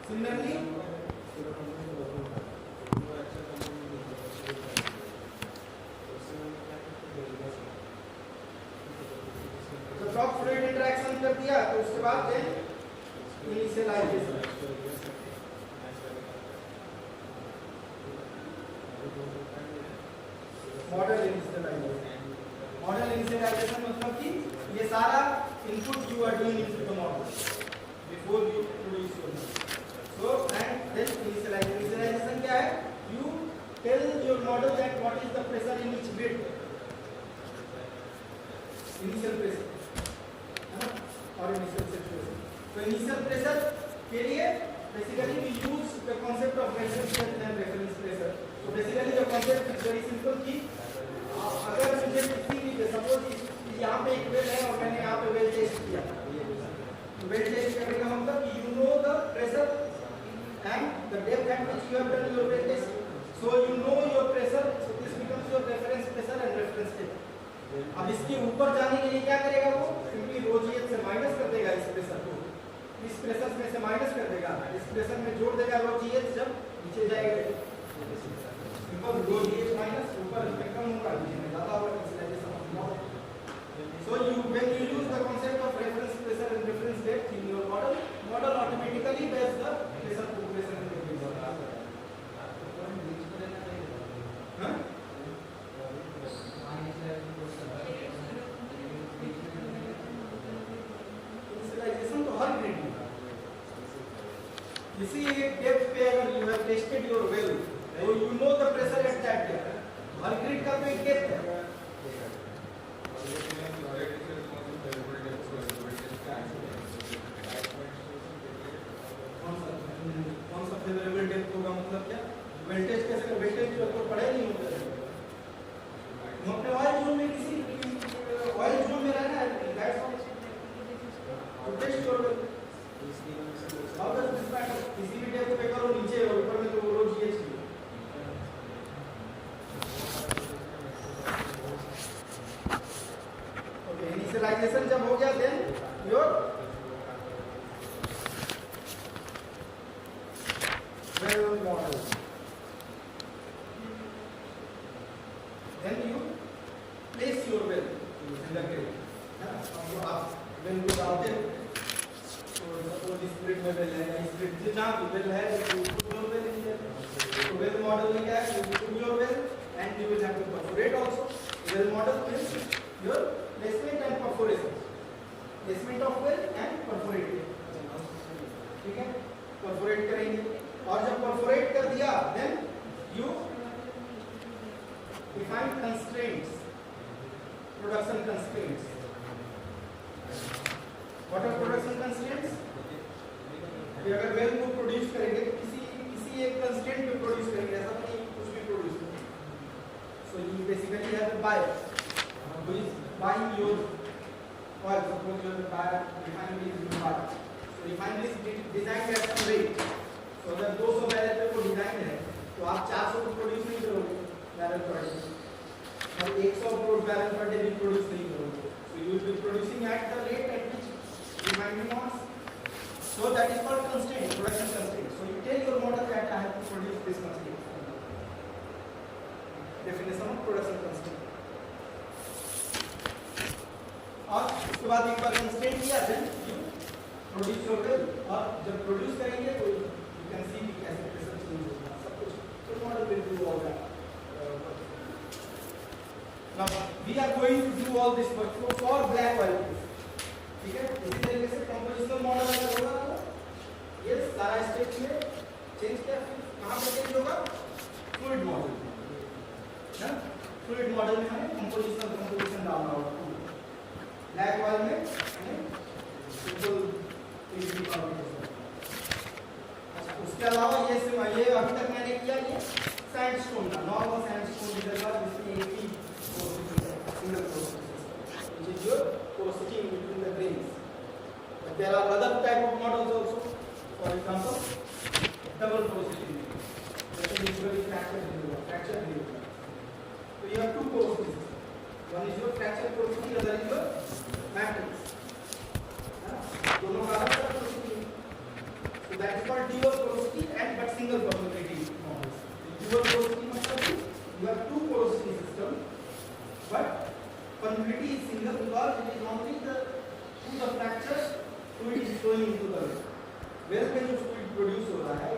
Similarly, तो drop fluid interaction कर दिया तो उसके बाद initialization. Model initialization, model initialization मतलब कि ये सारा input you are doing into the model before you produce your model. So and then initialization, initialization क्या है? You tell your model that what is the pressure in each bit, initial pressure है ना, और initial saturation. तो initial pressure के लिए basically we use the concept of reference and reference pressure. तो basically the concept is very simple कि अगर मुझे किसी भी सपोज यहाँ पे एक वेल है और मैंने यहाँ पे वेल टेस्ट किया, तो वेल टेस्ट करने का मतलब कि you know the pressure and the depth at which you have done your well test, so you know your pressure, so this becomes your reference pressure and reference depth. अब इसके ऊपर जाने के लिए क्या करेगा वो? सिंपली रो जी एच से माइनस कर देगा इस प्रेशर को, इस प्रेशर में से माइनस कर देगा, इस प्रेशर में जोड़ देगा रो जी एच, जब नीचे जाएगा simple rho g h minus, ऊपर कम होगा नीचे में ज्यादा होगा, initialization of model. So you when you use the concept of reference pressure and reference depth in your model, model automatically does the pressure progression in the given. हाँ? Initialization तो हर grid में। किसी एक डेप्थ पे अगर you have tested your well, so you know the pressure at that depth. Her grid का तो एक डेप्थ है। कौन सा फेवरेबल डेप्थ होगा मतलब क्या? वेल्टेज कैसे कर, वेल्टेज तो पढ़े नहीं होते हैं। हम अपने ऑयल जोन में किसी ऑयल जोन में रहना है, that's all to test your well. How does this matter? किसी भी डेप्थ पे करो नीचे और ऊपर में तो रो जीएच की। ओके, इनिशियलाइजेशन जब हो गया then your well model, then you place your well in the grid. अब आप well को डालते हो, तो सपोज इस ग्रिड में well है, इस ग्रिड से जहाँ भी well है you put your well in there. तो well model में क्या है? You put your well and you will have to perforate also. Well model means your placement and perforation, placement of well and perforating, ठीक है? Perforate करेंगे और जब perforate कर दिया then you define constraints, production constraints. What are production constraints? अगर well को produce करेंगे तो किसी एक कंस्ट्रेंट पे प्रोड्यूस करेंगे, ऐसा नहीं कुछ भी प्रोड्यूस करेंगे। So you basically have to buy, who is buying your oil, suppose your refinery is in buy, so refinery is designed at some rate, so अगर 200 बैरल पे को डिजाइन है तो आप 400 को प्रोड्यूस नहीं करोगे बैरल पर डे, और 100 बैरल पर डे भी प्रोड्यूस नहीं करोगे, so you will be producing at the rate at which refinery wants, so that is called constraint, production constraint. So you tell your model that I have to produce this constraint, definition of production constraint. और उसके बाद एक बार constraint किया then you produce your well, और जब produce करेंगे तो यू कैन सी कैसे प्रेशर चेंज होगा सब कुछ, तो model will do all that. Now we are going to do all this work for black oil, ठीक है? इसी तरीके से कंपोजिशनल मॉडल अगर होगा तो ये सारा स्टेप में चेंज क्या कहां पे चेंज होगा? फ्लूइड मॉडल ना, फ्लूइड मॉडल में हमें कंपोजिशन डालना होगा। ब्लैक ऑयल में सिंपल इजी कॉम्बिनेशन। अच्छा, उसके अलावा ये अभी तक मैंने किया ये सैंडस्टोन का, नॉर्मल सैंडस्टोन रिजर्वायर जिसमें एक ही single process, which is your porosity between the grains. But there are other type of models also. For example, double porosity, that is usually fracture removal. So you have two porosities. One is your fracture porosity, other is your matrix. दोनों का अलग porosity. So that is called dual because it is only the fracture fluid is flowing into the well. Well में जो fluid produce हो रहा है